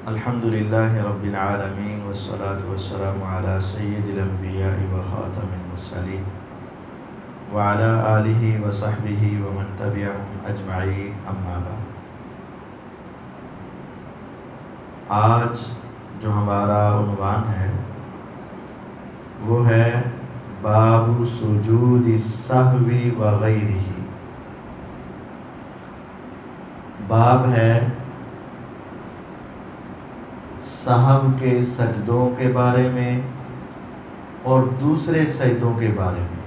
الحمدللہ رب العالمین والصلاة والسلام علی سید الانبیاء و خاتم المرسلین وعلی آلہ وصحبہ ومن تبعہم اجمعین اما بعد۔ آج جو ہمارا عنوان ہے وہ ہے باب سجود السہو وغیرہ۔ باب ہے سہو کے سجدوں کے بارے میں اور دوسرے سجدوں کے بارے میں۔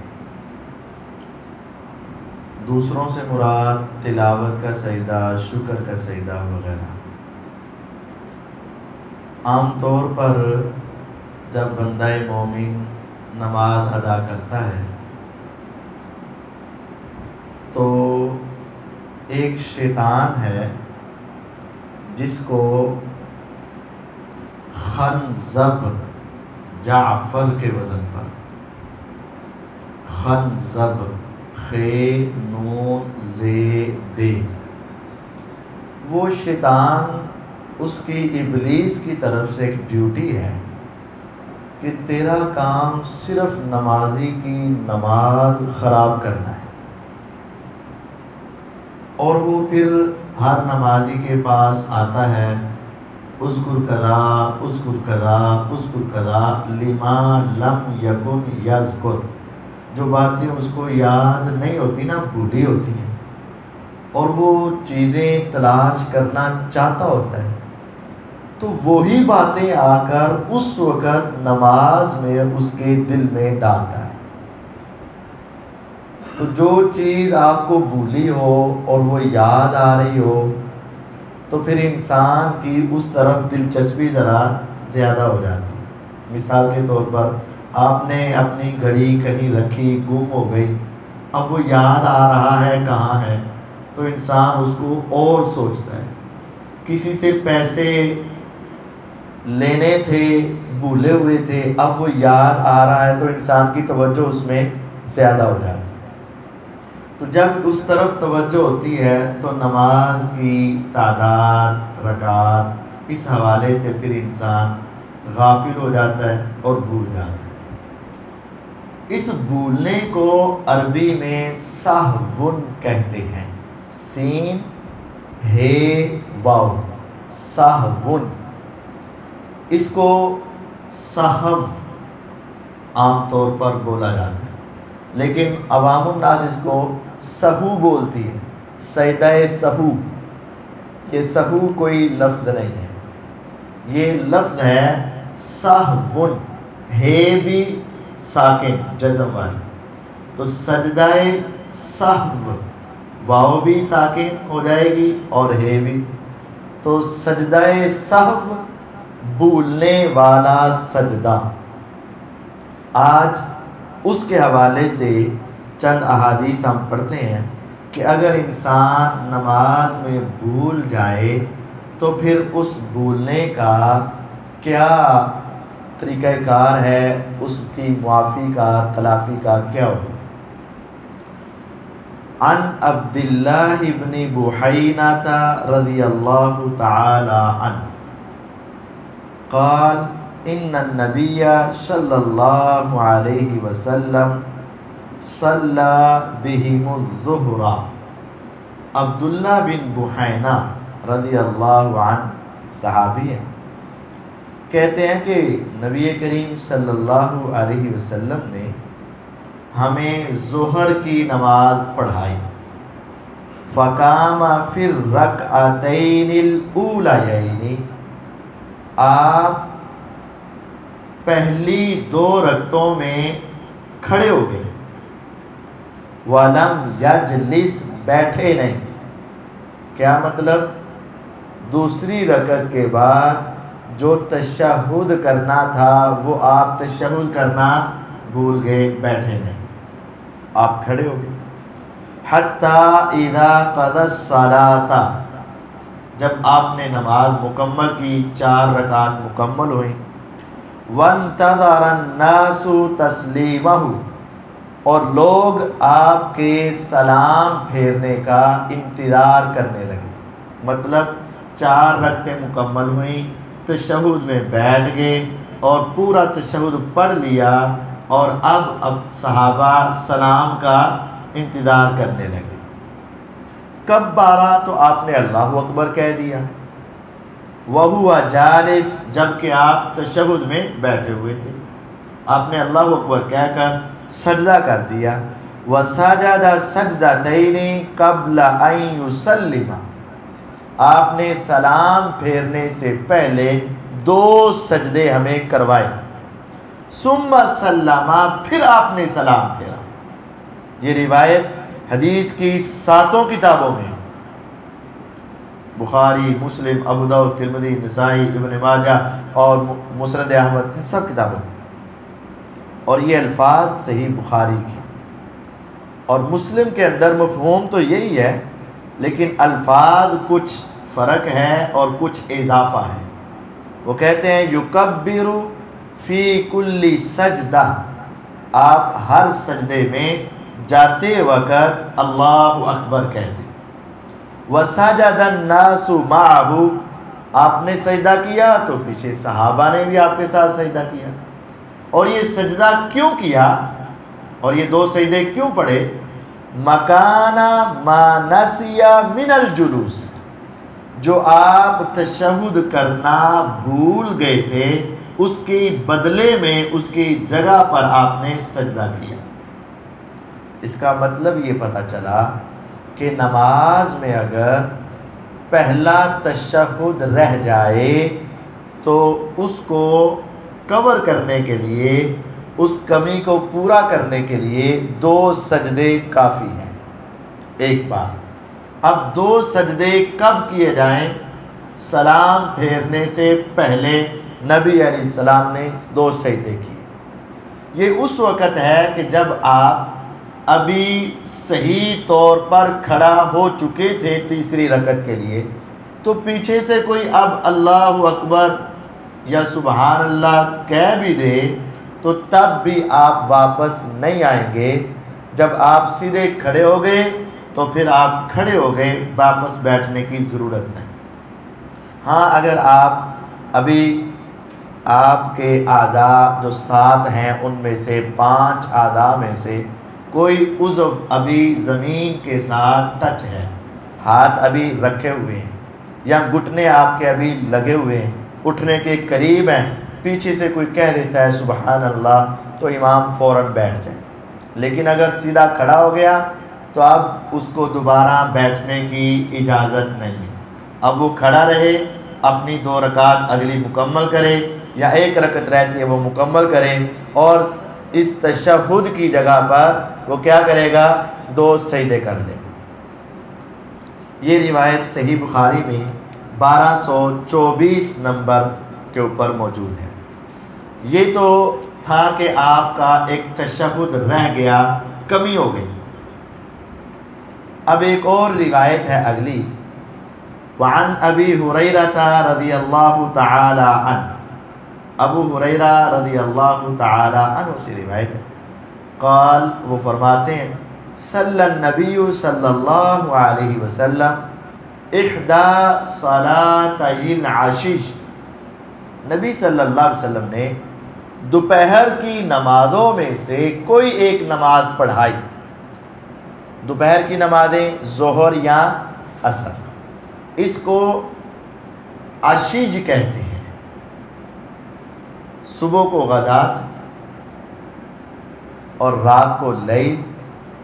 دوسروں سے مراد تلاوت کا سجدہ، شکر کا سجدہ وغیرہ۔ عام طور پر جب بندہ مومن نماز ادا کرتا ہے تو ایک شیطان ہے جس کو خنزب، جعفر کے وزن پر، خنزب، خ نون زے بے، وہ شیطان اس کی ابلیس کی طرف سے ایک ڈیوٹی ہے کہ تیرا کام صرف نمازی کی نماز خراب کرنا ہے، اور وہ پھر ہر نمازی کے پاس آتا ہے، اذکر کذا اذکر کذا اذکر کذا لما لم یکن یذکر، جو باتیں اس کو یاد نہیں ہوتی نا، بھولی ہوتی ہیں، اور وہ چیزیں تلاش کرنا چاہتا ہوتا ہے، تو وہی باتیں آ کر اس وقت نماز میں اس کے دل میں ڈالتا ہے۔ تو جو چیز آپ کو بھولی ہو اور وہ یاد آ رہی ہو تو پھر انسان کی اس طرف دلچسپی ذرا زیادہ ہو جاتی ہے۔ مثال کے طور پر آپ نے اپنی گھڑی کہیں رکھی، گم ہو گئی، اب وہ یاد آ رہا ہے کہاں ہے، تو انسان اس کو اور سوچتا ہے۔ کسی سے پیسے لینے تھے، بھولے ہوئے تھے، اب وہ یاد آ رہا ہے تو انسان کی توجہ اس میں زیادہ ہو جاتی ہے۔ تو جب اس طرف توجہ ہوتی ہے تو نماز کی تعداد، رکعات، اس حوالے سے پھر انسان غافل ہو جاتا ہے اور بھول جاتا ہے۔ اس بھولنے کو عربی میں سہون کہتے ہیں، سین ہے واو، سہون۔ اس کو سہو عام طور پر بولا جاتا ہے، لیکن عوام الناس اس کو سہو بولتی ہے، سجدہ سہو۔ یہ سہو کوئی لفظ نہیں ہے، یہ لفظ ہے سہون، ہے بھی ساکن جزم والی، تو سجدہ سہو، واو بھی ساکن ہو جائے گی اور ہے بھی، تو سجدہ سہو، بھولنے والا سجدہ۔ آج اس کے حوالے سے چند احادیث ہم پڑھتے ہیں کہ اگر انسان نماز میں بھول جائے تو پھر اس بھولنے کا کیا طریقہ کار ہے، اس کی معافی کا، تلافی کا کیا ہوگا۔ عن عبداللہ بن بحینہ رضی اللہ تعالی عنہ قال ان النبی صلی اللہ علیہ وسلم صلی بہم الظہر۔ عبداللہ بن بحینہ رضی اللہ عنہ صحابی ہیں، کہتے ہیں کہ نبی کریم صلی اللہ علیہ وسلم نے ہمیں ظہر کی نماز پڑھائی، فقام فی الرکعتین الاولیین، آپ پہلی 2 رکعتوں میں کھڑے ہو گئے، وَلَمْ يَجْلِسْ، بیٹھے نہیں۔ کیا مطلب؟ دوسری رکعت کے بعد جو تشہد کرنا تھا وہ آپ تشہد کرنا بھول گئے، بیٹھے نہیں، آپ کھڑے ہو گئے۔ حَتَّى إِذَا قَضَى الصَّلَاةَ، جب آپ نے نماز مکمل کی، 4 رکعات مکمل ہوئیں، وَانْتَظَرَ النَّاسُ تَسْلِيمَهُ، اور لوگ آپ کے سلام پھیرنے کا انتظار کرنے لگے۔ مطلب 4 رکعتیں مکمل ہوئیں، تشہد میں بیٹھ گئے اور پورا تشہد پڑھ لیا، اور اب صحابہ سلام کا انتظار کرنے لگے۔ کب بارہ تو آپ نے اللہ اکبر کہہ دیا، وَهُوَ جالس، جب کہ آپ تشہد میں بیٹھے ہوئے تھے، آپ نے اللہ اکبر کہہ کر سجدہ کر دیا۔ وَسَجَدَ سَجْدَتَيْنِ قَبْلَ أَن يُسَلِّمَ، آپ نے سلام پھیرنے سے پہلے 2 سجدے ہمیں کروائے۔ ثُمَّ سَلَّمَ، پھر آپ نے سلام پھیرا۔ یہ روایت حدیث کی 7 کتابوں میں، بخاری، مسلم، ابو داؤد، ترمذی، نسائی، ابن ماجہ اور مسند احمد، ان سب کتابوں میں، اور یہ الفاظ صحیح بخاری کے اور مسلم کے اندر مفہوم تو یہی ہے، لیکن الفاظ کچھ فرق ہے اور کچھ اضافہ ہے۔ وہ کہتے ہیں یکبر فی کل سجدہ، آپ ہر سجدے میں جاتے وقت اللہ اکبر کہتے۔ وسجد الناس معه، آپ نے سجدہ کیا تو پیچھے صحابہ نے بھی آپ کے ساتھ سجدہ کیا۔ اور یہ سجدہ کیوں کیا اور یہ 2 سجدے کیوں پڑھے؟ مکانہ ما نسی من الجلوس، جو آپ تشہد کرنا بھول گئے تھے اس کے بدلے میں اس کی جگہ پر آپ نے سجدہ کیا۔ اس کا مطلب یہ پتہ چلا کہ نماز میں اگر پہلا تشہد رہ جائے تو اس کو کور کرنے کے لیے، اس کمی کو پورا کرنے کے لیے 2 سجدے کافی ہیں۔ ایک بات، اب 2 سجدے کب کیے جائیں؟ سلام پھیرنے سے پہلے نبی علیہ السلام نے 2 سجدے کیے۔ یہ اس وقت ہے کہ جب آپ ابھی صحیح طور پر کھڑا ہو چکے تھے تیسری رکعت کے لیے، تو پیچھے سے کوئی اب اللہ اکبر یا سبحان اللہ کہہ بھی دے تو تب بھی آپ واپس نہیں آئیں گے۔ جب آپ سیدھے کھڑے ہو گئے تو پھر آپ کھڑے ہو گئے، واپس بیٹھنے کی ضرورت نہیں۔ ہاں، اگر آپ ابھی آپ کے اعضاء جو 7 ہیں ان میں سے 5 اعضاء میں سے کوئی عضو ابھی زمین کے ساتھ ٹچ ہے، ہاتھ ابھی رکھے ہوئے ہیں یا گھٹنے آپ کے ابھی لگے ہوئے ہیں، اٹھنے کے قریب ہیں، پیچھے سے کوئی کہہ دیتا ہے سبحان اللہ تو امام فوراً بیٹھ جائے۔ لیکن اگر سیدھا کھڑا ہو گیا تو اب اس کو دوبارہ بیٹھنے کی اجازت نہیں ہے۔ اب وہ کھڑا رہے، اپنی 2 رکعت اگلی مکمل کرے یا 1 رکعت رہتی ہے وہ مکمل کرے، اور اس تشہد کی جگہ پر وہ کیا کرے گا؟ 2 سجدے کر لے گا۔ یہ روایت صحیح بخاری میں 1224 نمبر کے اوپر موجود ہے۔ یہ تو تھا کہ آپ کا ایک تشہد رہ گیا، کمی ہو گئی۔ اب ایک اور روایت ہے اگلی، وعن ابی ہریرہ رضی اللہ تعالی عنہ، ابو ہریرہ رضی اللہ تعالی عنہ سے روایت ہے، قال، وہ فرماتے ہیں، صلی النبی صلی اللہ علیہ وسلم احدى صلاتي العشی، نبی صلی اللہ علیہ وسلم نے دوپہر کی نمازوں میں سے کوئی ایک نماز پڑھائی۔ دوپہر کی نمازیں ظہر یا عصر، اس کو عشیج کہتے ہیں۔ صبح کو غدات اور رات کو لیل،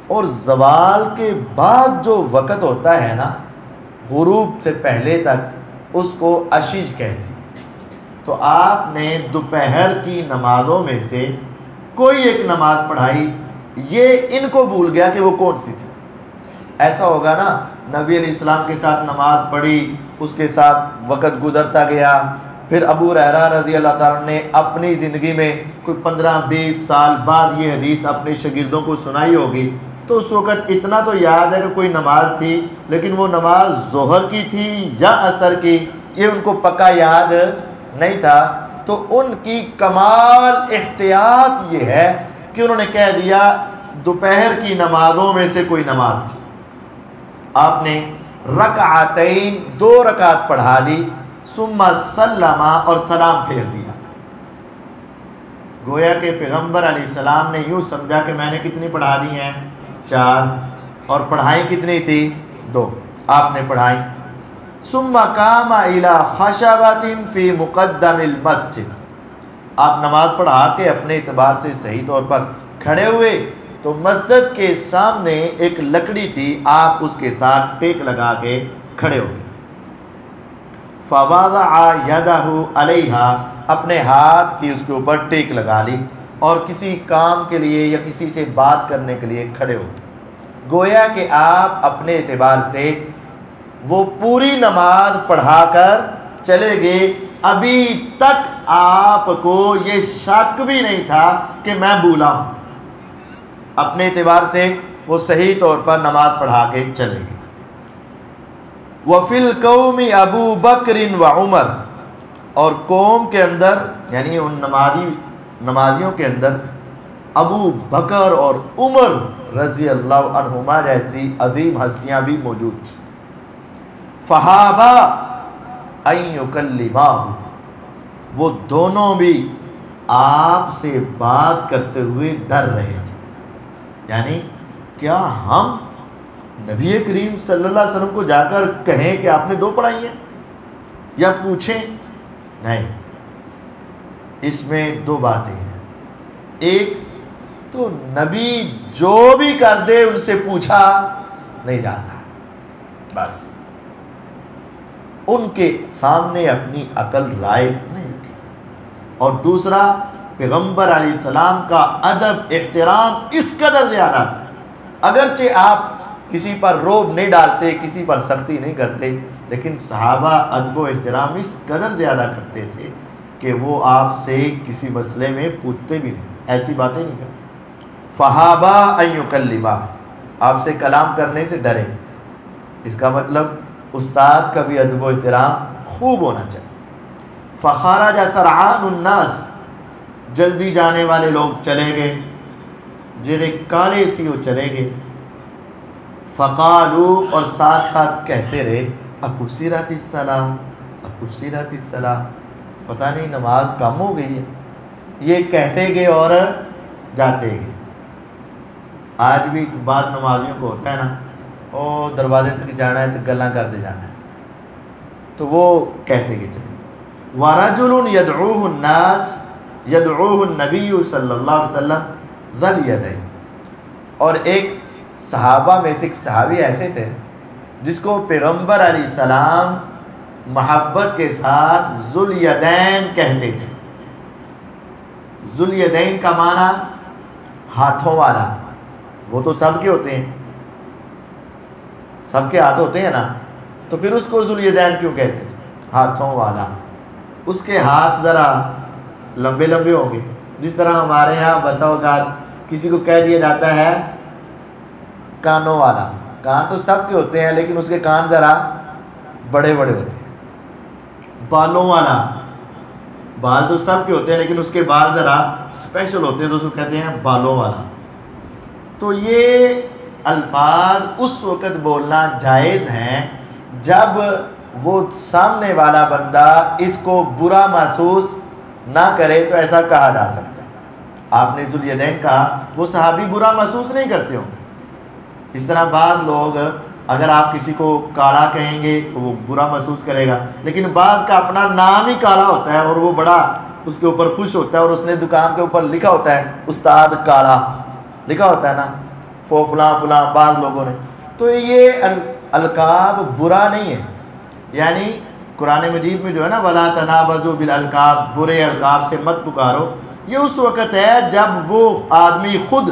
اور زوال کے بعد جو وقت ہوتا ہے نا، غروب سے پہلے تک، اس کو عشیج کہتے ہیں۔ تو آپ نے دوپہر کی نمازوں میں سے کوئی ایک نماز پڑھائی، یہ ان کو بھول گیا کہ وہ کون سی تھی۔ ایسا ہوگا نا، نبی علیہ السلام کے ساتھ نماز پڑھی، اس کے ساتھ وقت گزرتا گیا، پھر ابو ہریرہ رضی اللہ تعالیٰ نے اپنی زندگی میں کوئی 15-20 سال بعد یہ حدیث اپنے شاگردوں کو سنائی ہوگی، تو اس وقت اتنا تو یاد ہے کہ کوئی نماز تھی، لیکن وہ نماز ظہر کی تھی یا عصر کی، یہ ان کو پکا یاد نہیں تھا۔ تو ان کی کمال احتیاط یہ ہے کہ انہوں نے کہہ دیا دوپہر کی نمازوں میں سے کوئی نماز تھی۔ آپ نے رکعتین 2 رکعت پڑھا دی، ثم سلم اور سلام پھیر دیا. گویا کہ پیغمبر علیہ السلام نے یوں سمجھا کہ میں نے کتنی پڑھا دی ہیں 4 اور پڑھائی کتنی تھی 2 آپ نے پڑھائی. ثم قام الى خشبۃ فی مقدم المسجد آپ نماز پڑھا کے اپنے اعتبار سے صحیح طور پر کھڑے ہوئے تو مسجد کے سامنے ایک لکڑی تھی آپ اس کے ساتھ ٹیک لگا کے کھڑے ہو گئے. فوضع یدہ علیہا اپنے ہاتھ کی اس کے اوپر ٹیک لگا لی اور کسی کام کے لیے یا کسی سے بات کرنے کے لیے کھڑے ہو گئے. گویا کہ آپ اپنے اعتبار سے وہ پوری نماز پڑھا کر چلے گئے. ابھی تک آپ کو یہ شک بھی نہیں تھا کہ میں بھولا ہوں. اپنے اعتبار سے وہ صحیح طور پر نماز پڑھا کے چلے گئے. وَفِي الْقَوْمِ أَبُو بَكْرٍ وَعُمَرٍ اور قوم کے اندر یعنی ان نمازیوں کے اندر ابو بکر اور عمر رضی اللہ عنہما جیسی عظیم ہستیاں بھی موجود تھیں. فَحَابَا أَن يُكَلِّمَاهُ وہ دونوں بھی آپ سے بات کرتے ہوئے ڈر رہے تھے. یعنی کیا ہم نبی کریم صلی اللہ علیہ وسلم کو جا کر کہیں کہ آپ نے 2 پڑھائی ہیں یا پوچھیں؟ نہیں. اس میں 2 باتیں ہیں. ایک تو نبی جو بھی کر دے ان سے پوچھا نہیں جاتا، بس ان کے سامنے اپنی عقل رائے نہیں رکھی. اور دوسرا پیغمبر علیہ السلام کا ادب احترام اس قدر زیادہ تھا. اگرچہ آپ کسی پر روب نہیں ڈالتے، کسی پر سختی نہیں کرتے، لیکن صحابہ ادب و احترام اس قدر زیادہ کرتے تھے کہ وہ آپ سے کسی مسئلے میں پوچھتے بھی نہیں، ایسی باتیں نہیں کرتے. فَحَابَا أَن يُكَلِّمَاهُ آپ سے کلام کرنے سے ڈرے. اس کا مطلب استاد کا بھی ادب و احترام خوب ہونا چاہیے. فَخَرَجَ سَرْعَانُ النَّاسِ جلدی جانے والے لوگ چلے گئے، جنہیں کالے سی وہ چلے گئے. فَقَالُوا اور ساتھ ساتھ کہتے رہے اَقُصِرَتِ الصَّلَاةُ اَقُصِرَتِ الصَّلَاةُ پتہ نہیں نماز کم ہو گئی ہے. یہ کہتے گئے اور جاتے گئے. آج بھی بعض نمازیوں کو ہوتا ہے نا، او دروازے تک جانا ہے تو گلاں کرتے جانا ہے، تو وہ کہتے گئے چلے. وَرَجُلٌ يَدْعُوهُ النَّاسِ يَدْعُوهُ النَّبِيُّ صلی اللہ علیہ وسلم ذَو الْيَدَيْنِ اور ایک صحابہ میں سے ایک صحابی ایسے تھے جس کو پیغمبر علیہ السلام محبت کے ساتھ ذو الیدین کہتے تھے. ذو الیدین کا معنی ہاتھوں والا. وہ تو سب کے ہوتے ہیں، سب کے ہاتھ ہوتے ہیں نا، تو پھر اس کو ذو الیدین کیوں کہتے تھے؟ ہاتھوں والا. اس کے ہاتھ ذرا لمبے لمبے ہوں گے، جس طرح ہمارے ہاں بسا اوقات کسی کو کہہ دیا جاتا ہے کانوں والا. کان تو سب کے ہوتے ہیں لیکن اس کے کان ذرا بڑے بڑے ہوتے ہیں. بالوں والا، بال تو سب کے ہوتے ہیں لیکن اس کے بال ذرا اسپیشل ہوتے ہیں تو اس کو کہتے ہیں بالوں والا. تو یہ الفاظ اس وقت بولنا جائز ہیں جب وہ سامنے والا بندہ اس کو برا محسوس نہ کرے تو ایسا کہا جا سکتا ہے. آپ نے ذو الیدین کہا، وہ صحابی برا محسوس نہیں کرتے ہوں. اس طرح بعض لوگ اگر آپ کسی کو کالا کہیں گے تو وہ برا محسوس کرے گا، لیکن بعض کا اپنا نام ہی کالا ہوتا ہے اور وہ بڑا اس کے اوپر خوش ہوتا ہے اور اس نے دکان کے اوپر لکھا ہوتا ہے استاد کالا لکھا ہوتا ہے نا، فلاں فلاں بعض لوگوں نے. تو یہ القاب برا نہیں ہے. یعنی قرآن مجید میں جو ہے نا وَلَا تَنَابَزُوا بِالْأَلْقَابِ برے القاب سے مت پکارو، یہ اس وقت ہے جب وہ آدمی خود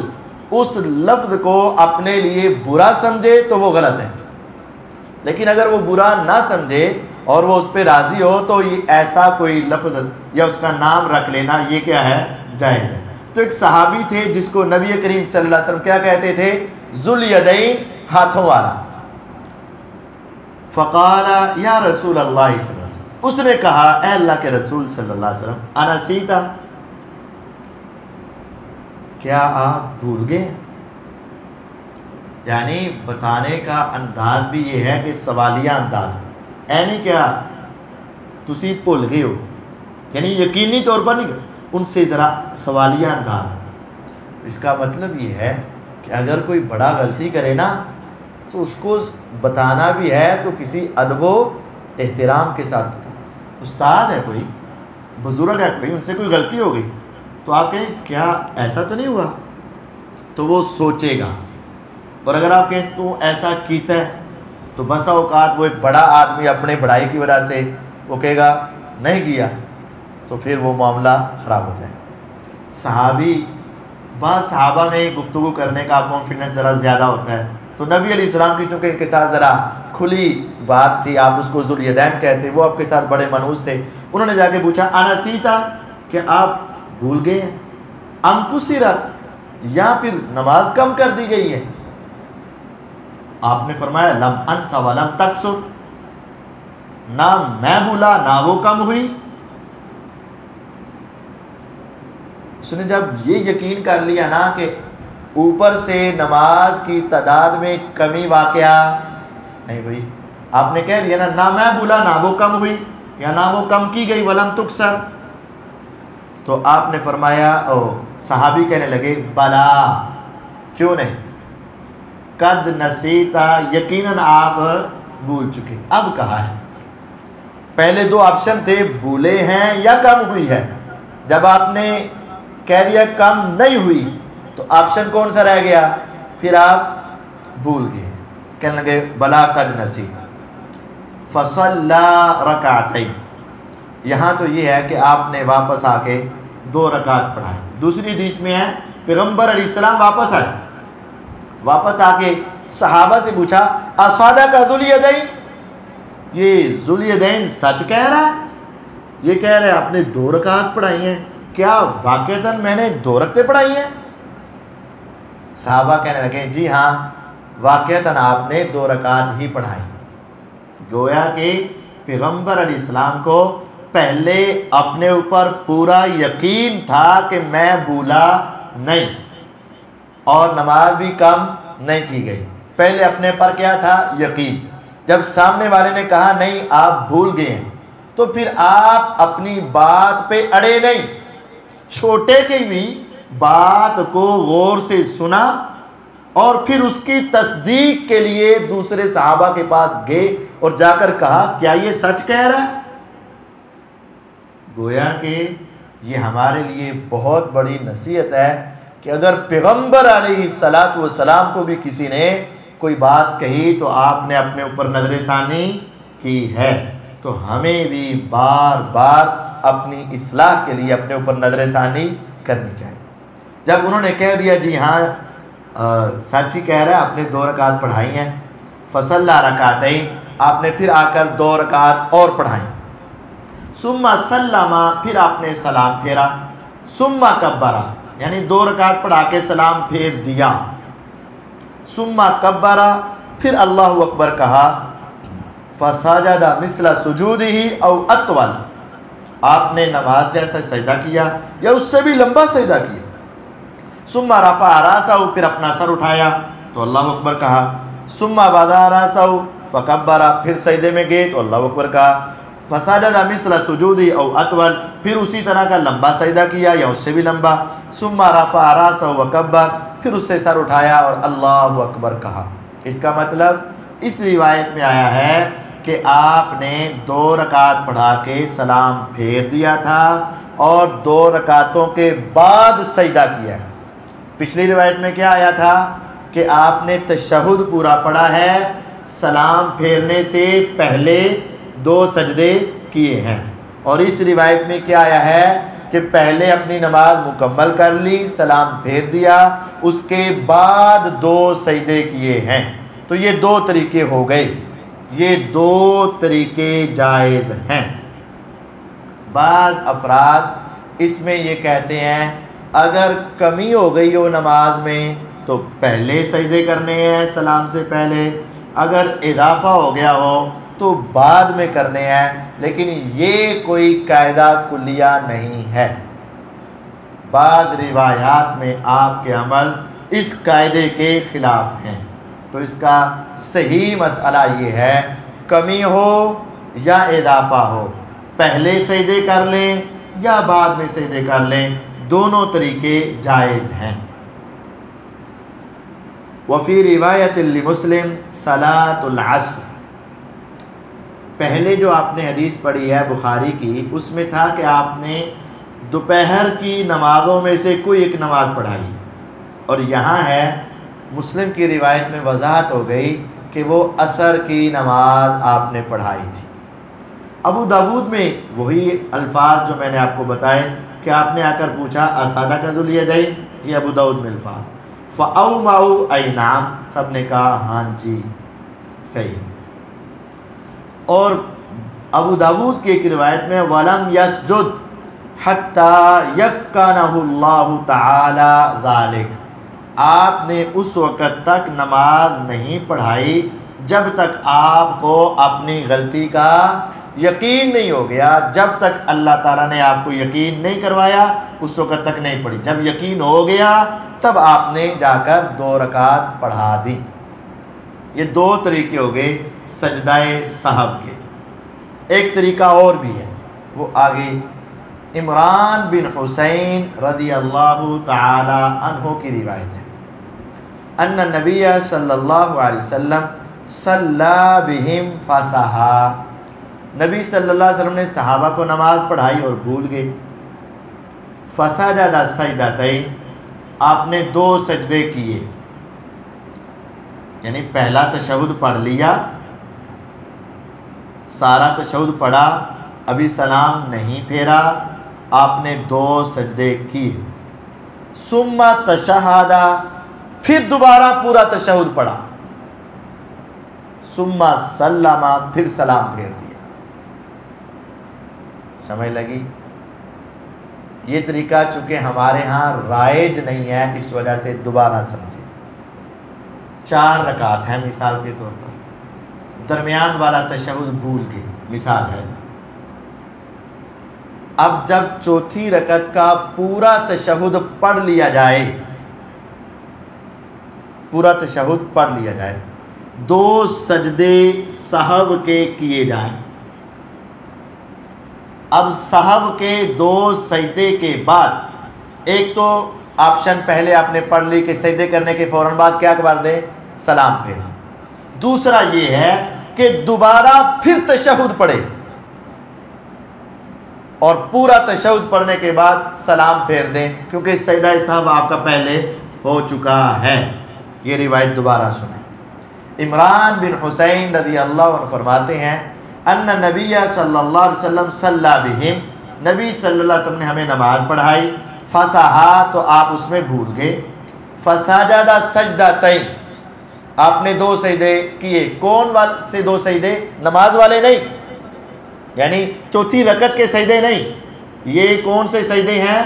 اس لفظ کو اپنے لیے برا سمجھے تو وہ غلط ہے. لیکن اگر وہ برا نہ سمجھے اور وہ اس پہ راضی ہو تو یہ ایسا کوئی لفظ یا اس کا نام رکھ لینا یہ کیا ہے؟ جائز ہے. تو ایک صحابی تھے جس کو نبی کریم صلی اللہ علیہ وسلم کیا کہتے تھے؟ ذو الیدین، ہاتھوں والا. فقال یا رسول اللہ صلی اللہ علیہ وسلم اس نے کہا اے اللہ کے رسول صلی اللہ علیہ وسلم انسیتا کیا آپ بھول گئے؟ یعنی بتانے کا انداز بھی یہ ہے کہ سوالیہ انداز. نہیں کیا تسی بھول گئے ہو، یعنی یقینی طور پر نہیں، ان سے ذرا سوالیہ انداز۔ اس کا مطلب یہ ہے کہ اگر کوئی بڑا غلطی کرے نا تو اس کو بتانا بھی ہے تو کسی ادب و احترام کے ساتھ بتانا۔ استاد ہے کوئی، بزرگ ہے کوئی، ان سے کوئی غلطی ہو گئی تو آپ کہیں کیا ایسا تو نہیں ہوا، تو وہ سوچے گا۔ اور اگر آپ کہیں تو ایسا کیتا ہے تو بسا اوقات وہ ایک بڑا آدمی اپنے بڑائی کی وجہ سے وہ کہے گا نہیں کیا، تو پھر وہ معاملہ خراب ہو جائے۔ صحابی، بعض صحابہ میں گفتگو کرنے کا کانفیڈنس ذرا زیادہ ہوتا ہے، تو نبی علیہ السلام کی چونکہ ان کے ساتھ ذرا کھلی بات تھی، آپ اس کو ذوالیدین کہتے، وہ آپ کے ساتھ بڑے منحوس تھے، انہوں نے جا کے پوچھا انسیتا، کہ آپ بھول گئے ہیں، ام کسرت، یا پھر نماز کم کر دی گئی ہے؟ آپ نے فرمایا لم انسا ولم تکسر، نہ میں بھولا نہ وہ کم ہوئی۔ اس نے جب یہ یقین کر لیا نا کہ اوپر سے نماز کی تعداد میں کمی واقعہ نہیں ہوئی، آپ نے کہہ دیا نا نہ میں بھولا نہ وہ کم ہوئی، یا نہ وہ کم کی گئی ولم تکسر، تو آپ نے فرمایا، صحابی کہنے لگے بلا، کیوں نہیں، قد نسیتا، یقیناً آپ بھول چکے۔ اب کہا ہے، پہلے دو آپشن تھے، بھولے ہیں یا کم ہوئی ہے، جب آپ نے کہہ دیا کم نہیں ہوئی تو آپشن کون سا رہ گیا؟ پھر آپ بھول گئے۔ کہنے لگے بلا قد نسیتا فصلی رکعتین، یہاں تو یہ ہے کہ آپ نے واپس آ کے 2 رکعت پڑھائے۔ دوسری حدیث میں ہے پیغمبر علیہ السلام واپس آئے، واپس آ کے صحابہ سے پوچھا اصادق ذوالیدین، یہ ذوالیدین سچ کہہ رہا ہے؟ یہ کہہ رہے آپ نے 2 رکعت پڑھائی ہیں، کیا واقعتاً میں نے 2 رکعتیں پڑھائی ہیں؟ صحابہ کہنے لگے جی ہاں، واقعتاً آپ نے 2 رکعت ہی پڑھائی ہیں۔ گویا کہ پیغمبر علیہ السلام کو پہلے اپنے اوپر پورا یقین تھا کہ میں بھولا نہیں، اور نماز بھی کم نہیں کی گئی، پہلے اپنے پر کیا تھا؟ یقین۔ جب سامنے والے نے کہا نہیں آپ بھول گئے ہیں، تو پھر آپ اپنی بات پہ اڑے نہیں، چھوٹے کی بھی بات کو غور سے سنا اور پھر اس کی تصدیق کے لیے دوسرے صحابہ کے پاس گئے اور جا کر کہا کیا یہ سچ کہہ رہا ہے؟ گویا کہ یہ ہمارے لیے بہت بڑی نصیحت ہے کہ اگر پیغمبر علیہ الصلاۃ والسلام کو بھی کسی نے کوئی بات کہی تو آپ نے اپنے اوپر نظر ثانی کی ہے، تو ہمیں بھی بار بار اپنی اصلاح کے لیے اپنے اوپر نظر ثانی کرنی چاہیے۔ جب انہوں نے کہہ دیا جی ہاں سچ ہی کہہ رہا ہے، آپ نے 2 رکعت پڑھائی ہیں، فصلی رکعتین، آپ نے پھر آ کر 2 رکعت اور پڑھائیں، ثم سلم، پھر آپ نے سلام پھیرا، ثم کبرا، یعنی 2 رکعت پڑھا کے سلام پھیر دیا، ثم کبرا، پھر اللہ اکبر کہا، فسجد مثل سجودہ او اطول، آپ نے نماز جیسا سجدہ کیا یا اس سے بھی لمبا سجدہ کیا، ثم رفع راسہ، پھر اپنا سر اٹھایا تو اللہ اکبر کہا، ثم وضع راسہ فکبر، پھر سجدے میں گئے تو اللہ اکبر کہا، فسجد مثل سجودہ او اطول، پھر اسی طرح کا لمبا سجدہ کیا یا اس سے بھی لمبا، ثم رفع راسہ وکبر، پھر اس سے سر اٹھایا اور اللہ اکبر کہا۔ اس کا مطلب اس روایت میں آیا ہے کہ آپ نے 2 رکعت پڑھا کے سلام پھیر دیا تھا اور 2 رکعتوں کے بعد سجدہ کیا ہے۔ پچھلی روایت میں کیا آیا تھا کہ آپ نے تشہد پورا پڑھا ہے، سلام پھیرنے سے پہلے 2 سجدے کیے ہیں، اور اس روایت میں کیا آیا ہے کہ پہلے اپنی نماز مکمل کر لی، سلام پھیر دیا، اس کے بعد 2 سجدے کیے ہیں۔ تو یہ 2 طریقے ہو گئے، یہ 2 طریقے جائز ہیں۔ بعض افراد اس میں یہ کہتے ہیں اگر کمی ہو گئی ہو نماز میں تو پہلے سجدے کرنے ہیں سلام سے پہلے، اگر اضافہ ہو گیا ہو تو بعد میں کرنے ہیں، لیکن یہ کوئی قاعدہ کلیہ نہیں ہے۔ بعض روایات میں آپ کے عمل اس قاعدے کے خلاف ہیں، تو اس کا صحیح مسئلہ یہ ہے کمی ہو یا اضافہ ہو، پہلے سجدے کر لیں یا بعد میں سجدے کر لیں، دونوں طریقے جائز ہیں۔ وفی روایت لمسلم صلاۃ العصر، پہلے جو آپ نے حدیث پڑھی ہے بخاری کی، اس میں تھا کہ آپ نے دوپہر کی نمازوں میں سے کوئی ایک نماز پڑھائی، اور یہاں ہے مسلم کی روایت میں وضاحت ہو گئی کہ وہ عصر کی نماز آپ نے پڑھائی تھی۔ ابو داود میں وہی الفاظ جو میں نے آپ کو بتائے کہ آپ نے آ کر پوچھا اصادقۃ الیدین، یہ ابو داود میں الفاظ، فَأَوْمَعُوا أَيْ نَعَمْ، سب نے کہا ہاں جی صحیح۔ اور ابو داود کی ایک روایت میں وَلَمْ يَسْجُدْ حَتَّى يَكَّنَهُ اللَّهُ تَعَالَى ذَلِكَ، آپ نے اس وقت تک نماز نہیں پڑھائی جب تک آپ کو اپنی غلطی کا یقین نہیں ہو گیا، جب تک اللہ تعالیٰ نے آپ کو یقین نہیں کروایا اس وقت تک نہیں پڑھی، جب یقین ہو گیا تب آپ نے جا کر 2 رکعت پڑھا دی۔ یہ 2 طریقے ہو گئے سجدہ سہو کے۔ ایک طریقہ اور بھی ہے، وہ آگے عمران بن حسین رضی اللہ تعالی عنہ کی روایت ہے، ان نبی صلی اللہ علیہ وسلم صلی بہم فسہا، نبی صلی اللہ علیہ وسلم نے صحابہ کو نماز پڑھائی اور بھول گئے، فسجد سجدتین، آپ نے 2 سجدے کیے، یعنی پہلا تشہد پڑھ لیا، سارا تشہد پڑھا، ابھی سلام نہیں پھیرا، آپ نے 2 سجدے کیے، ثم تشہد، پھر دوبارہ پورا تشہد پڑھا، ثم سلم، پھر سلام پھیر دیا۔ سمجھ لگی؟ یہ طریقہ چونکہ ہمارے ہاں رائج نہیں ہے، اس وجہ سے دوبارہ سمجھے۔ 4 رکعت ہے مثال کے طور پر، درمیان والا تشہد بھول گئے، مثال ہے، اب جب چوتھی رکعت کا پورا تشہد پڑھ لیا جائے، پورا تشہد پڑھ لیا جائے، 2 سجدے سہو کے کیے جائیں۔ اب سہو کے 2 سجدے کے بعد، ایک تو آپشن پہلے آپ نے پڑھ لی کہ سجدے کرنے کے فوراً بعد کیا کر دیں، سلام پھیر دیں، دوسرا یہ ہے کہ دوبارہ پھر تشہد پڑھے اور پورا تشہد پڑھنے کے بعد سلام پھیر دیں، کیونکہ سجدہ سہو آپ کا پہلے ہو چکا ہے۔ یہ روایت دوبارہ سنیں۔ عمران بن حسین رضی اللہ عنہ فرماتے ہیں ان نبی صلی اللہ علیہ وسلم صلی بہم، نبی صلی اللہ علیہ وسلم نے ہمیں نماز پڑھائی، فسہا، تو آپ اس میں بھول گئے، فسجد سجدتین، آپ نے 2 سجدے کیے، کون والے سے 2 سجدے؟ نماز والے نہیں، یعنی چوتھی رکعت کے سجدے نہیں، یہ کون سے سجدے ہیں؟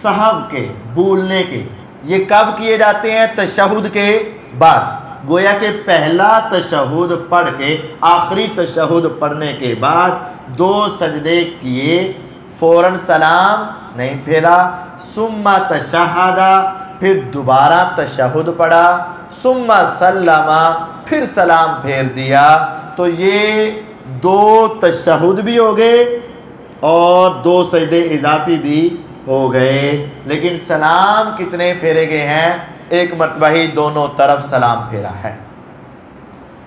سہو کے، بھولنے کے۔ یہ کب کیے جاتے ہیں؟ تشہد کے بعد، گویا کہ پہلا تشہد پڑھ کے آخری تشہد پڑھنے کے بعد 2 سجدے کیے، فوراً سلام نہیں پھیرا، ثم تشہد، پھر دوبارہ تشہد پڑھا، ثم سلم، پھر سلام پھیر دیا، تو یہ 2 تشہد بھی ہو گئے اور 2 سجدے اضافی بھی ہو گئے، لیکن سلام کتنے پھیرے گئے ہیں؟ 1 مرتبہ ہی دونوں طرف سلام پھیرا ہے۔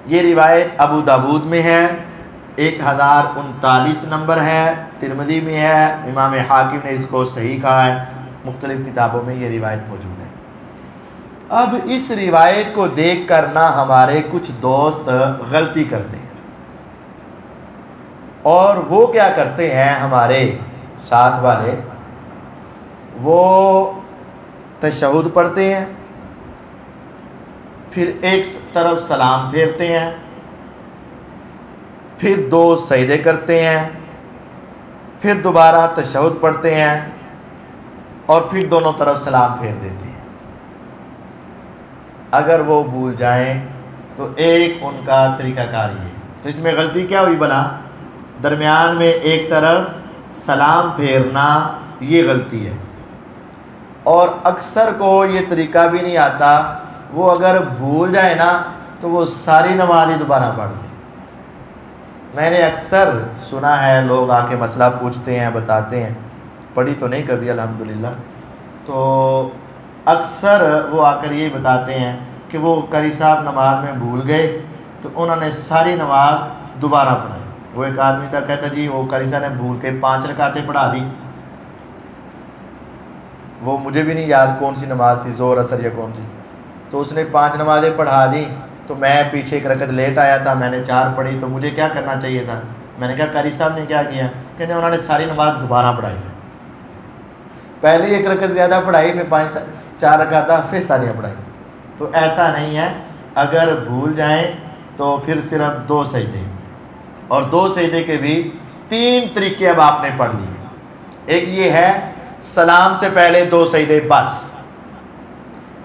یہ روایت ابو داود میں ہے، 1039 نمبر ہے، ترمذی میں ہے، امام حاکم نے اس کو صحیح کہا ہے، مختلف کتابوں میں یہ روایت موجود ہے۔ اب اس روایت کو دیکھ کر نہ ہمارے کچھ دوست غلطی کرتے ہیں، اور وہ کیا کرتے ہیں ہمارے ساتھ والے، وہ تشہد پڑھتے ہیں، پھر ایک طرف سلام پھیرتے ہیں، پھر 2 سجدے کرتے ہیں، پھر دوبارہ تشہد پڑھتے ہیں، اور پھر دونوں طرف سلام پھیر دیتے ہیں۔ اگر وہ بھول جائیں تو ایک ان کا طریقہ کار یہ، تو اس میں غلطی کیا ہوئی بنا؟ درمیان میں ایک طرف سلام پھیرنا، یہ غلطی ہے، اور اکثر کو یہ طریقہ بھی نہیں آتا، وہ اگر بھول جائے نا تو وہ ساری نماز ہی دوبارہ پڑھ دیں، میں نے اکثر سنا ہے لوگ آ کے مسئلہ پوچھتے ہیں، بتاتے ہیں، پڑھی تو نہیں کبھی الحمدللہ، تو اکثر وہ آ کر یہ بتاتے ہیں کہ وہ قاری صاحب نماز میں بھول گئے تو انہوں نے ساری نماز دوبارہ پڑھائی۔ وہ ایک آدمی تھا، کہتا جی وہ قاری صاحب نے بھول کے 5 رکعتیں پڑھا دی، وہ مجھے بھی نہیں یاد کون سی نماز تھی، ظہر عصر یا کون سی، تو اس نے 5 نمازیں پڑھا دی، تو میں پیچھے ایک رکعت لیٹ آیا تھا، میں نے 4 پڑھی، تو مجھے کیا کرنا چاہیے تھا؟ میں نے کہا قاری صاحب نے کیا کیا کہ انہوں نے ساری نماز دوبارہ پڑھائی، پہلے ایک رکعت زیادہ پڑھائی، پھر 4 رکعت پھر ساریاں پڑھائی۔ تو ایسا نہیں ہے، اگر بھول جائیں تو پھر صرف 2 سجدے، اور 2 سجدے کے بھی 3 طریقے اب آپ نے پڑھ لیے۔ ایک یہ ہے سلام سے پہلے 2 سجدے بس،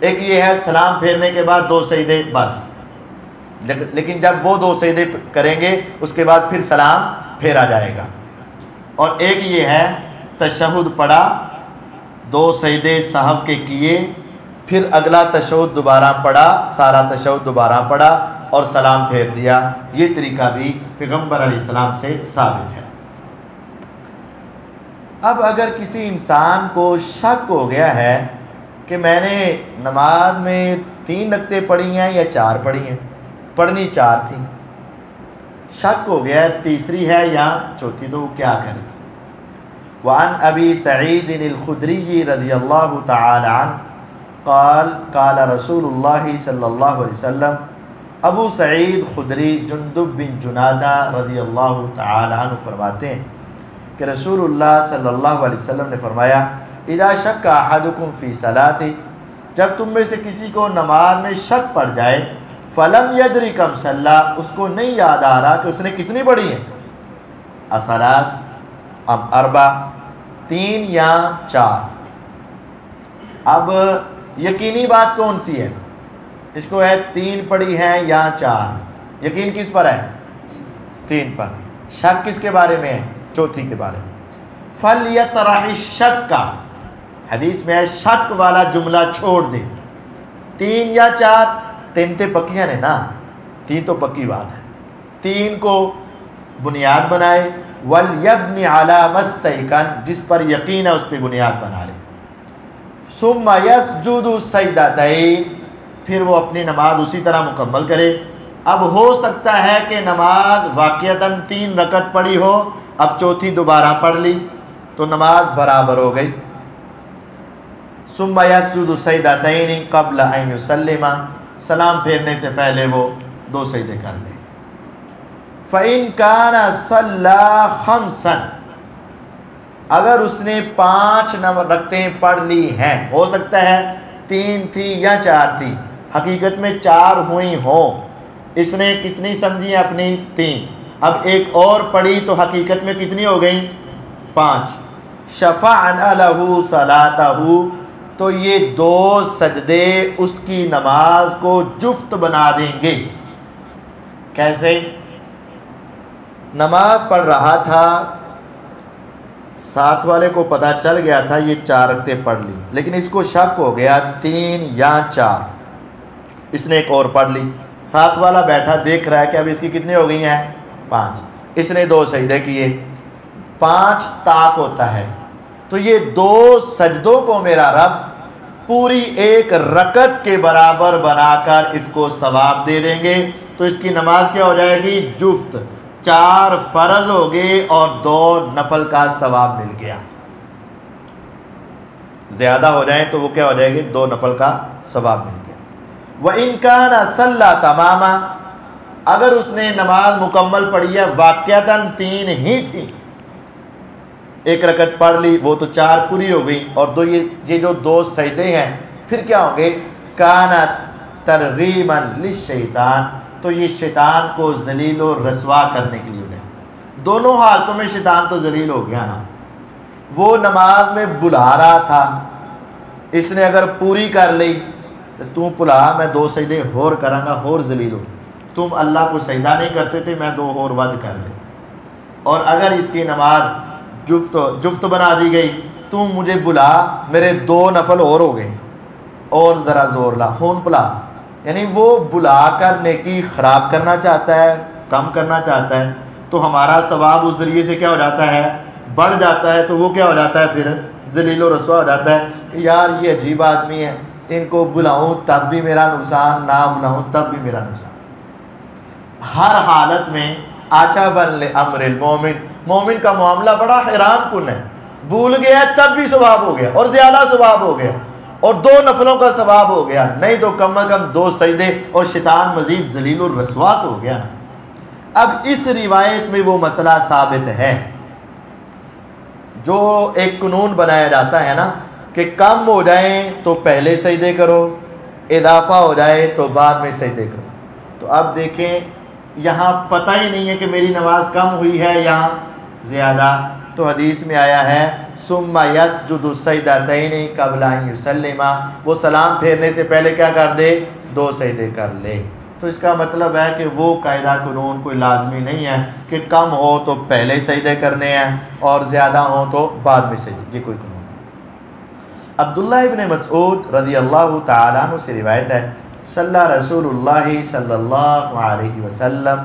ایک یہ ہے سلام پھیرنے کے بعد 2 سجدے بس، لیکن جب وہ 2 سجدے کریں گے اس کے بعد پھر سلام پھیرا جائے گا، اور ایک یہ ہے تشہد پڑھا، 2 سجدے سہو کے کیے، پھر اگلا تشہد دوبارہ پڑھا، سارا تشہد دوبارہ پڑھا اور سلام پھیر دیا۔ یہ طریقہ بھی پیغمبر علیہ السلام سے ثابت ہے۔ اب اگر کسی انسان کو شک ہو گیا ہے کہ میں نے نماز میں 3 رکعتیں پڑھی ہیں یا 4 پڑھی ہیں، پڑھنی 4 تھیں، شک ہو گیا ہے تیسری ہے یا چوتھی، تو وہ کیا کرے گا؟ وعن ابی سعید الخدری رضی اللہ تعالی عنہ قال قال رسول اللہ صلی اللہ علیہ وسلم، ابو سعید خدری جندب بن جنادہ رضی اللہ تعالی عنہ فرماتے ہیں کہ رسول اللہ صلی اللہ علیہ وسلم نے فرمایا، اذا شک احدکم فی صلاۃ، جب تم میں سے کسی کو نماز میں شک پڑ جائے، فلم یدری کم صلی، اس کو نہیں یاد آ رہا کہ اس نے کتنی پڑھی ہیں، اثلاث ام اربع، 3 یا 4۔ اب یقینی بات کون سی ہے؟ اس کو ہے 3 پڑھی ہے یا 4، یقین کس پر ہے؟ 3 پر، شک کس کے بارے میں ہے؟ چوتھی کے بارے میں۔ فَلْيَطْرَحِ الشَّكَّ، حدیث میں ہے شک والا جملہ چھوڑ دے، 3 یا 4، 3 تے پکیاں نے نا، 3 تو پکی بات ہے، 3 کو بنیاد بنائے، وَلْيَبْنِ عَلَى مَسْتَيْقَنَ، جس پر یقین ہے اس پہ بنیاد بنا لے، ثُمَّ يَسْجُدُ سَجْدَتَيْنِ، پھر وہ اپنی نماز اسی طرح مکمل کرے۔ اب ہو سکتا ہے کہ نماز واقعتاً 3 رکعت پڑھی ہو، اب چوتھی دوبارہ پڑھ لی تو نماز برابر ہو گئی۔ ثُمَّ يَسْجُدُ سَجْدَتَيْنِ قَبْلَ أَن يُسَلِّمَ، سلام پھیرنے سے پہلے وہ 2 سجدے کر لیں۔ فَإِن كَانَ صَلَّى خَمْسًا، اگر اس نے 5 رکعتیں پڑھ لی ہیں، ہو سکتا ہے 3 تھی یا 4 تھی، حقیقت میں 4 ہوئی ہوں، اس نے کتنی سمجھی اپنی 3، اب ایک اور پڑھی تو حقیقت میں کتنی ہو گئی؟ 5۔ شفعنا لہ صلاتہ، تو یہ 2 سجدے اس کی نماز کو جفت بنا دیں گے۔ کیسے؟ نماز پڑھ رہا تھا، ساتھ والے کو پتہ چل گیا تھا یہ 4 رکعتیں پڑھ لی، لیکن اس کو شک ہو گیا 3 یا 4، اس نے ایک اور پڑھ لی، ساتھ والا بیٹھا دیکھ رہا ہے کہ اب اس کی کتنی ہو گئی ہیں؟ 5، اس نے 2 سجدے کیے، 5 طاق ہوتا ہے، تو یہ 2 سجدوں کو میرا رب پوری 1 رکعت کے برابر بنا کر اس کو ثواب دے دیں گے، تو اس کی نماز کیا ہو جائے گی؟ جفت، 4 فرض ہو گئے اور 2 نفل کا ثواب مل گیا، زیادہ ہو جائیں تو وہ کیا ہو جائے گی؟ 2 نفل کا ثواب مل گیا۔ وَإِن كَانَ صَلَّى تَمَامًا، اگر اس نے نماز مکمل پڑھی ہے، واقعتاً 3 ہی تھی، 1 رکعت پڑھ لی، وہ تو 4 پوری ہو گئی، اور یہ جو 2 سجدے ہیں پھر کیا ہوں گے؟ كَانَتْ تَرْغِيمًا لِلشَّيْطَانِ، تو یہ شیطان کو ذلیل و رسوا کرنے کے لیے ہو جائے، دونوں حالتوں میں شیطان تو ذلیل ہو گیا نا، وہ نماز میں بلا رہا تھا، اس نے اگر پوری کر لی تو تم بلا میں 2 سجدے اور کراں گا، اور ذلیل ہو، تم اللہ کو سجدہ نہیں کرتے تھے، میں 2 اور ود کر لے، اور اگر اس کی نماز جفت بنا دی گئی، تم مجھے بلا، میرے 2 نفل اور ہو گئے، اور ذرا زور لا، خون پلا، یعنی وہ بلا کر نیکی خراب کرنا چاہتا ہے، کم کرنا چاہتا ہے، تو ہمارا ثواب اس ذریعے سے کیا ہو جاتا ہے؟ بڑھ جاتا ہے. تو وہ کیا ہو جاتا ہے پھر؟ ذلیل و رسوا ہو جاتا ہے کہ یار یہ عجیب آدمی ہے، ان کو بلاؤں تب بھی میرا نقصان، نہ بلاؤں تب بھی میرا نقصان. ہر حالت میں عجبا لامر المومن، مومن کا معاملہ بڑا حیران کن ہے. بھول گیا تب بھی ثواب ہو گیا اور زیادہ ثواب ہو گیا اور 2 نفلوں کا ثواب ہو گیا، نہیں تو کم از کم 2 سجدے اور شیطان مزید ذلیل و رسوا ہو گیا. اب اس روایت میں وہ مسئلہ ثابت ہے جو ایک قانون بنایا جاتا ہے نا کہ کم ہو جائیں تو پہلے سجدے کرو، اضافہ ہو جائے تو بعد میں سجدے کرو. تو اب دیکھیں یہاں پتہ ہی نہیں ہے کہ میری نماز کم ہوئی ہے یا زیادہ. تو حدیث میں آیا ہے ثم یسجد السجدتین قبل ان یسلم، وہ سلام پھیرنے سے پہلے کیا کر دے؟ 2 سجدے کر لے. تو اس کا مطلب ہے کہ وہ قاعدہ قانون کوئی لازمی نہیں ہے کہ کم ہو تو پہلے سجدے کرنے ہیں اور زیادہ ہو تو بعد میں سجدے، یہ کوئی قانون نہیں. عبداللہ ابن مسعود رضی اللہ تعالیٰ عنہ سے روایت ہے صلی رسول اللہ صلی اللہ علیہ وسلم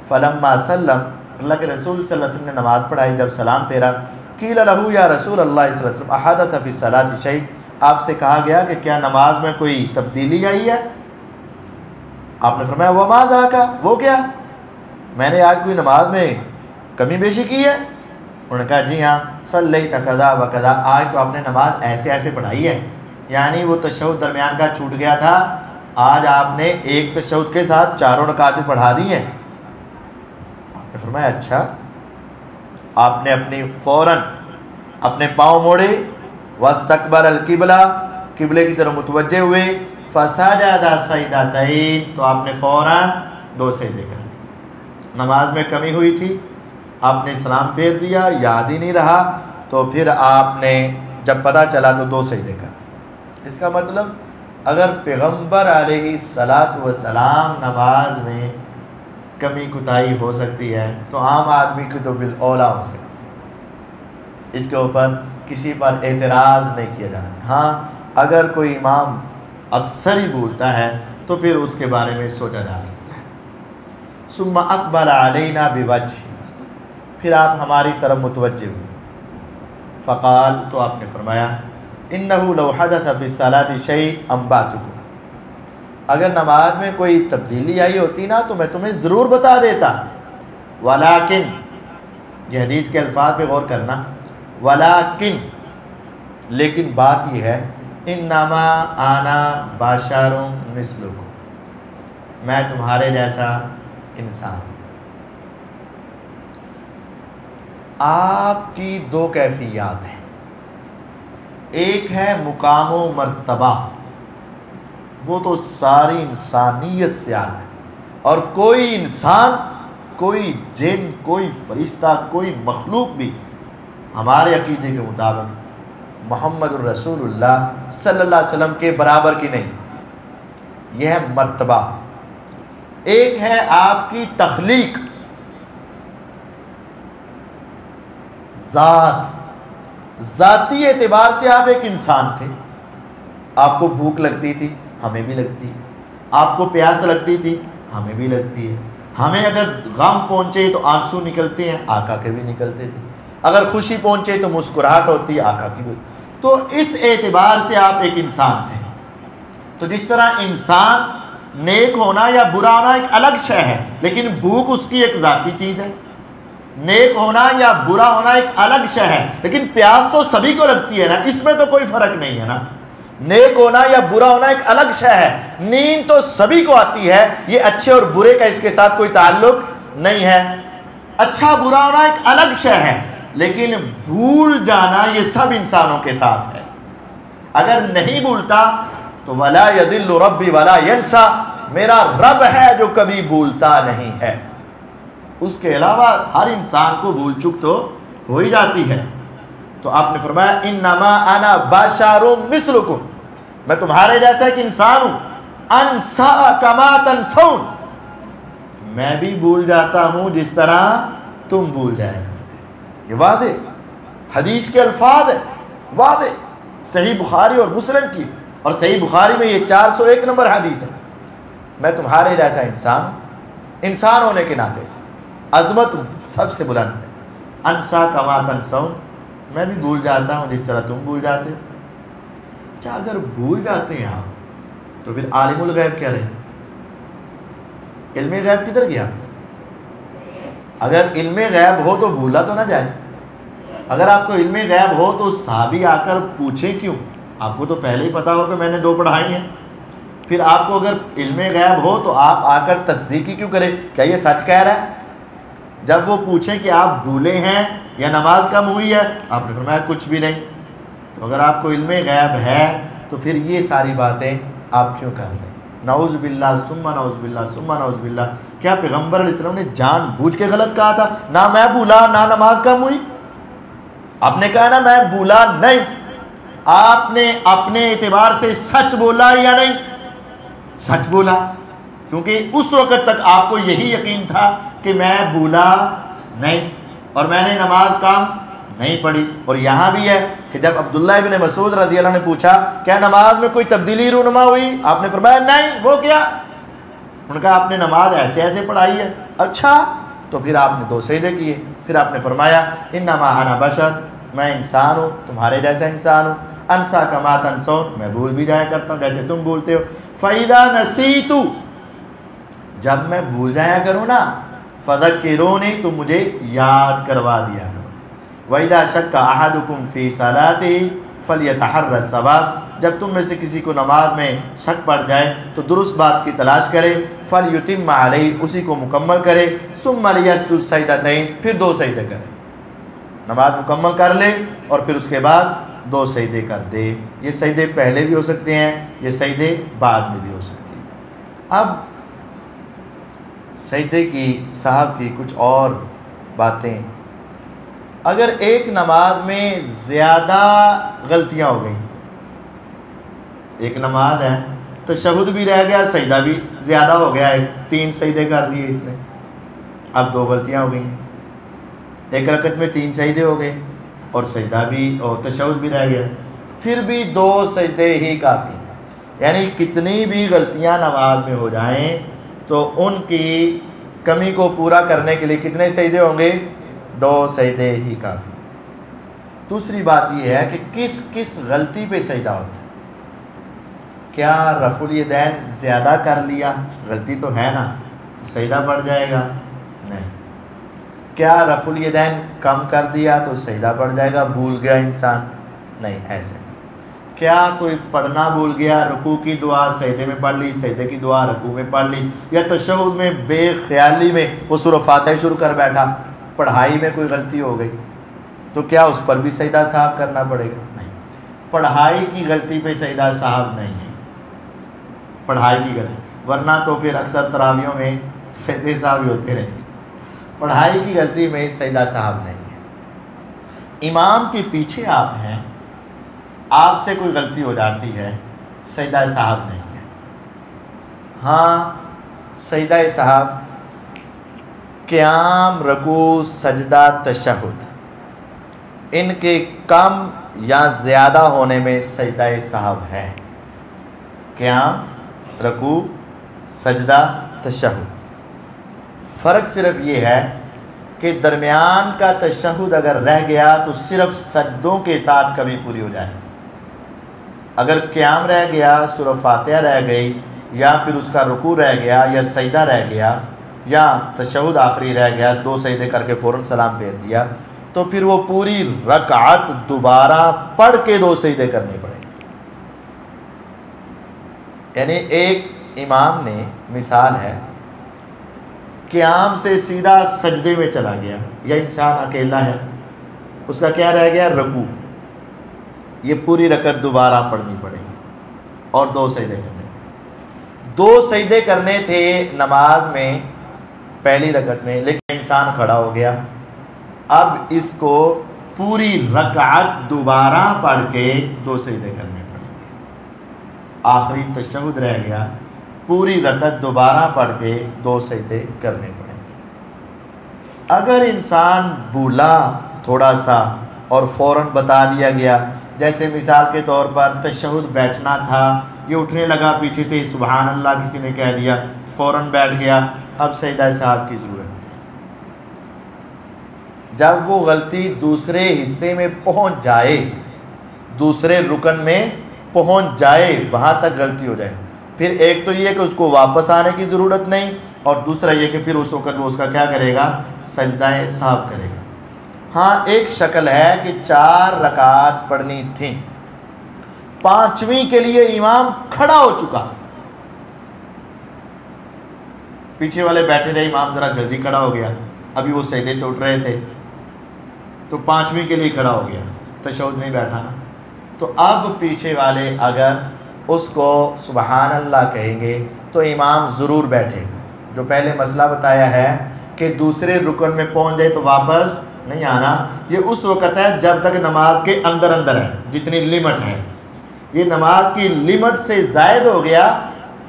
فلما سلم، اللہ کے رسول صلی اللہ علیہ وسلم نے نماز پڑھائی، جب سلام پھیرا قیل لہ یا رسول اللہ صلی اللہ علیہ وسلم احدث فی الصلاۃ شیء، آپ سے کہا گیا کہ کیا نماز میں کوئی تبدیلی آئی ہے؟ آپ نے فرمایا وما ذاک، وہ کیا؟ میں نے آج کوئی نماز میں کمی بیشی کی ہے؟ انہوں نے کہا جی ہاں صلیت کذا و کذا، آج تو آپ نے نماز ایسے ایسے پڑھائی ہے، یعنی وہ تشہد درمیان کا چھوٹ گیا تھا، آج آپ نے ایک تشہد کے ساتھ 4 رکعتیں پڑھا دی ہیں. آپ نے فرمایا اچھا. آپ نے فوراً اپنے پاؤں موڑے، واستقبل القبلہ، قبلے کی طرف متوجہ ہوئے، فسجد سجدتین، تو آپ نے فوراً 2 سجدے کر لیے. نماز میں کمی ہوئی تھی، آپ نے سلام پھیر دیا، یاد ہی نہیں رہا، تو پھر آپ نے جب پتہ چلا تو 2 سجدے کر دیے. اس کا مطلب اگر پیغمبر علیہ الصلاۃ والسلام نماز میں کمی کوتاہی ہو سکتی ہے تو عام آدمی کی تو بالاولیٰ ہو سکتی ہے. اس کے اوپر کسی پر اعتراض نہیں کیا جانا چاہیے. ہاں اگر کوئی امام اکثر ہی بھولتا ہے تو پھر اس کے بارے میں سوچا جا سکتا ہے. ثم اقبل علینا بوجہ، پھر آپ ہماری طرف متوجہ ہوئے. فقال، تو آپ نے فرمایا انه لو حدث فی الصلاۃ شیء انبأتکم، اگر نماز میں کوئی تبدیلی آئی ہوتی نا تو میں تمہیں ضرور بتا دیتا. ولیکن، یہ حدیث کے الفاظ پہ غور کرنا، ولیکن، لیکن بات یہ ہے انما انا بشر مثلکم، میں تمہارے جیسا انسان. آپ کی 2 کیفیات ہیں، ایک ہے مقام و مرتبہ، وہ تو ساری انسانیت سے اعلیٰ ہے، اور کوئی انسان، کوئی جن، کوئی فرشتہ، کوئی مخلوق بھی ہمارے عقیدے کے مطابق محمد الرسول اللہ صلی اللہ علیہ وسلم کے برابر کی نہیں. یہ ہے مرتبہ. ایک ہے آپ کی تخلیق، ذاتی اعتبار سے آپ ایک انسان تھے. آپ کو بھوک لگتی تھی، ہمیں بھی لگتی ہے. آپ کو پیاس لگتی تھی، ہمیں بھی لگتی ہے. ہمیں اگر غم پہنچے تو آنسو نکلتے ہیں، آقا کے بھی نکلتے تھے. اگر خوشی پہنچے تو مسکراہٹ ہوتی ہے، آقا کی بھی. تو اس اعتبار سے آپ ایک انسان تھے. تو جس طرح انسان نیک ہونا یا برا ہونا ایک الگ شے ہے، لیکن بھوک اس کی ایک ذاتی چیز ہے. نیک ہونا یا برا ہونا ایک الگ شے ہے، لیکن پیاس تو سبھی کو لگتی ہے نا، اس میں تو کوئی فرق نہیں ہے نا. نیک ہونا یا برا ہونا ایک الگ شے ہے. نیند تو سبھی کو آتی ہے، یہ اچھے اور برے کا اس کے ساتھ کوئی تعلق نہیں ہے. اچھا برا ہونا ایک الگ شے ہے، لیکن بھول جانا یہ سب انسانوں کے ساتھ ہے. اگر نہیں بھولتا تو ولا یضل ربی ولا ینسا، میرا رب ہے جو کبھی بھولتا نہیں ہے. اس کے علاوہ ہر انسان کو بھول چک تو ہو ہی جاتی ہے. تو آپ نے فرمایا انما انا بشر مثلکم، میں تمہارے جیسا ایک انسان ہوں. انسا کما تنسون، میں بھی بھول جاتا ہوں جس طرح تم بھول جایا کرتے. یہ واضح حدیث کے الفاظ ہے، واضح صحیح بخاری اور مسلم کی، اور صحیح بخاری میں یہ 401 نمبر حدیث ہے. میں تمہارے جیسا انسان ہوں، انسان ہونے کے ناطے سے. عظمت سب سے بلند ہے. انسا کما تنسون، میں بھی بھول جاتا ہوں جس طرح تم بھول جاتے. اچھا اگر بھول جاتے ہیں آپ تو پھر عالم الغیب کیا رہے؟ علم غیب کدھر گیا؟ اگر علم غیب ہو تو بھولا تو نہ جائے. اگر آپ کو علم غیب ہو تو صحابی آ کر پوچھیں کیوں؟ آپ کو تو پہلے ہی پتا ہو کہ میں نے 2 پڑھائی ہیں. پھر آپ کو اگر علم غیب ہو تو آپ آ کر تصدیق ہی کیوں کریں؟ کیا یہ سچ کہہ رہا ہے؟ جب وہ پوچھیں کہ آپ بھولے ہیں یا نماز کم ہوئی ہے، آپ نے فرمایا کچھ بھی نہیں. تو اگر آپ کو علم غیب ہے تو پھر یہ ساری باتیں آپ کیوں کر رہے ہیں؟ نعوذ باللہ ثم نعوذ باللہ ثم نعوذ باللہ. کیا پیغمبر علیہ السلام نے جان بوجھ کے غلط کہا تھا؟ نہ میں بھولا نہ نماز کم ہوئی. آپ نے کہا نا میں بھولا نہیں. آپ نے اپنے اعتبار سے سچ بولا یا نہیں؟ سچ بولا، کیونکہ اس وقت تک آپ کو یہی یقین تھا کہ میں بھولا نہیں اور میں نے نماز کم نہیں پڑھی. اور یہاں بھی ہے کہ جب عبداللہ ابن مسعود رضی اللہ عنہ نے پوچھا کیا نماز میں کوئی تبدیلی رونما ہوئی؟ آپ نے فرمایا نہیں. وہ کیا؟ انہوں نے کہا آپ نے نماز ایسے ایسے پڑھائی ہے. اچھا، تو پھر آپ نے 2 سجدے کیے. پھر آپ نے فرمایا انما انا بشر، میں انسان ہوں، تمہارے جیسا انسان ہوں. انسا کما تنسون، میں بھول بھی جایا کرتا ہوں جیسے تم بھولتے ہو. فَإِذَا نَسِيتُ، جب میں بھول جایا کروں نا، فَذَكِّرُونِي، تم مجھے یاد کروا دیا کرو. وَإِذَا شَكَّ أَحَدُكُمْ فِي صَلَاتِهِ فَلْيَتَحَرَّ الصَّوَابَ، جب تم میں سے کسی کو نماز میں شک پڑ جائے تو درست بات کی تلاش کرے. فَلْيُتِمَّ عَلَيْهِ، اسی کو مکمل کرے. ثُمَّ لِيَسْجُدْ سَجْدَتَيْنِ، پھر 2 سجدے کرے. نماز مکمل کر لے اور پھر اس کے بعد 2 سجدے کر دے. یہ سجدے پہلے بھی ہو سکتے ہیں، یہ سجدے بعد میں بھی ہو سکتے ہیں. اب سجدے کی صاحب کی کچھ اور باتیں. اگر ایک نماز میں زیادہ غلطیاں ہو گئیں، ایک نماز ہے تشہد بھی رہ گیا، سجدہ بھی زیادہ ہو گیا، 3 سجدے کر دیے اس نے، اب 2 غلطیاں ہو گئی ہیں. ایک رکعت میں 3 سجدے ہو گئے اور سجدہ بھی اور تشہد بھی رہ گیا، پھر بھی 2 سجدے ہی کافی ہیں. یعنی کتنی بھی غلطیاں نماز میں ہو جائیں تو ان کی کمی کو پورا کرنے کے لیے کتنے سجدے ہوں گے؟ 2 سجدے ہی کافی ہیں. دوسری بات یہ ہے کہ کس کس غلطی پہ سجدہ ہوتا ہے. کیا رفع الیدین زیادہ کر لیا، غلطی تو ہے نا، تو سجدہ پڑ جائے گا؟ نہیں. کیا رفع الیدین کم کر دیا تو سجدہ پڑ جائے گا، بھول گیا انسان؟ نہیں، ایسے نہیں. کیا کوئی پڑھنا بھول گیا، رکوع کی دعا سجدے میں پڑھ لی، سجدے کی دعا رکوع میں پڑھ لی، یا تشہد میں بے خیالی میں وہ سورہ فاتحہ شروع کر بیٹھا، پڑھائی میں کوئی غلطی ہو گئی تو کیا اس پر بھی سجدہ صاحب کرنا پڑے گا؟ نہیں. پڑھائی کی غلطی پہ سجدہ صاحب نہیں ہے، پڑھائی کی غلطی، ورنہ تو پھر اکثر تراویحوں میں سجدے صاحب ہی ہوتے رہیں. پڑھائی کی غلطی میں سجدہ صاحب نہیں ہے. امام کے پیچھے آپ ہیں، آپ سے کوئی غلطی ہو جاتی ہے، سجدہ صاحب نہیں ہے. ہاں سجدہ صاحب قیام، رکوع، سجدہ، تشہد، ان کے کم یا زیادہ ہونے میں سجدہ صاحب ہے. قیام، رکوع، سجدہ، تشہد. فرق صرف یہ ہے کہ درمیان کا تشہد اگر رہ گیا تو صرف سجدوں کے ساتھ کبھی پوری ہو جائے. اگر قیام رہ گیا، سورہ فاتحہ رہ گئی، یا پھر اس کا رکوع رہ گیا، یا سجدہ رہ گیا، یا تشہد آخری رہ گیا، 2 سجدے کر کے فوراً سلام پھیر دیا، تو پھر وہ پوری رکعت دوبارہ پڑھ کے 2 سجدے کرنے پڑیں. یعنی ایک امام نے، مثال ہے، قیام سے سیدھا سجدے میں چلا گیا، یا انسان اکیلا ہے، اس کا کیا رہ گیا؟ رکوع. یہ پوری رکعت دوبارہ پڑھنی پڑے گی اور 2 سجدے کرنے پڑیں. 2 سجدے کرنے تھے نماز میں پہلی رکعت میں، لیکن انسان کھڑا ہو گیا، اب اس کو پوری رکعت دوبارہ پڑھ کے 2 سجدے کرنے پڑیں گے. آخری تشہد رہ گیا، پوری رکعت دوبارہ پڑھ کے 2 سجدے کرنے پڑیں گے. اگر انسان بھولا تھوڑا سا اور فوراً بتا دیا گیا، جیسے مثال کے طور پر تشہد بیٹھنا تھا، یہ اٹھنے لگا، پیچھے سے سبحان اللہ کسی نے کہہ دیا، فوراً بیٹھ گیا، اب سجدہ صاحب کی ضرورت نہیں. جب وہ غلطی دوسرے حصے میں پہنچ جائے، دوسرے رکن میں پہنچ جائے، وہاں تک غلطی ہو جائے، پھر ایک تو یہ کہ اس کو واپس آنے کی ضرورت نہیں، اور دوسرا یہ کہ پھر اس وقت وہ اس کا کیا کرے گا، سجدہ سہو کرے گا۔ ہاں ایک شکل ہے کہ 4 رکعت پڑھنی تھیں، 5ویں کے لیے امام کھڑا ہو چکا، پیچھے والے بیٹھے رہے، امام ذرا جلدی کھڑا ہو گیا، ابھی وہ سجدے سے اٹھ رہے تھے تو 5ویں کے لیے کھڑا ہو گیا، تشہد نہیں بیٹھا نا، تو اب پیچھے والے اگر اس کو سبحان اللہ کہیں گے تو امام ضرور بیٹھے گا۔ جو پہلے مسئلہ بتایا ہے کہ دوسرے رکن میں پہنچ جائے تو واپس نہیں آنا، یہ اس وقت ہے جب تک نماز کے اندر ہے، جتنی لمٹ ہے، یہ نماز کی لمٹ سے زائد ہو گیا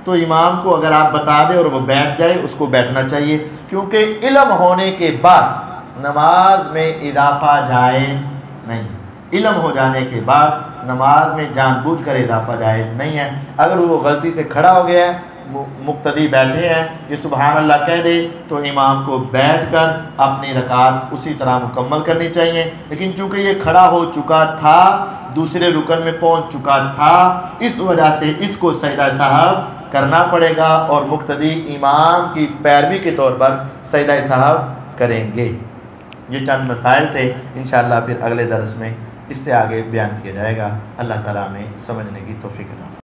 تو امام کو اگر آپ بتا دیں اور وہ بیٹھ جائے، اس کو بیٹھنا چاہیے، کیونکہ علم ہونے کے بعد نماز میں اضافہ جائز نہیں، علم ہو جانے کے بعد نماز میں جان بوجھ کر اضافہ جائز نہیں ہے۔ اگر وہ غلطی سے کھڑا ہو گیا ہے، مقتدی بیٹھے ہیں، یہ سبحان اللہ کہہ دے تو امام کو بیٹھ کر اپنی رکعت اسی طرح مکمل کرنی چاہیے، لیکن چونکہ یہ کھڑا ہو چکا تھا، دوسرے رکن میں پہنچ چکا تھا، اس وجہ سے اس کو سجدہ سہو کرنا پڑے گا، اور مقتدی امام کی پیروی کے طور پر سجدہ سہو کریں گے۔ یہ چند مسائل تھے، انشاءاللہ پھر اگلے درس میں اس سے آگے بیان کیا جائے گا۔ اللہ تعالیٰ ہمیں سمجھنے کی توفیق عطا فرمائے۔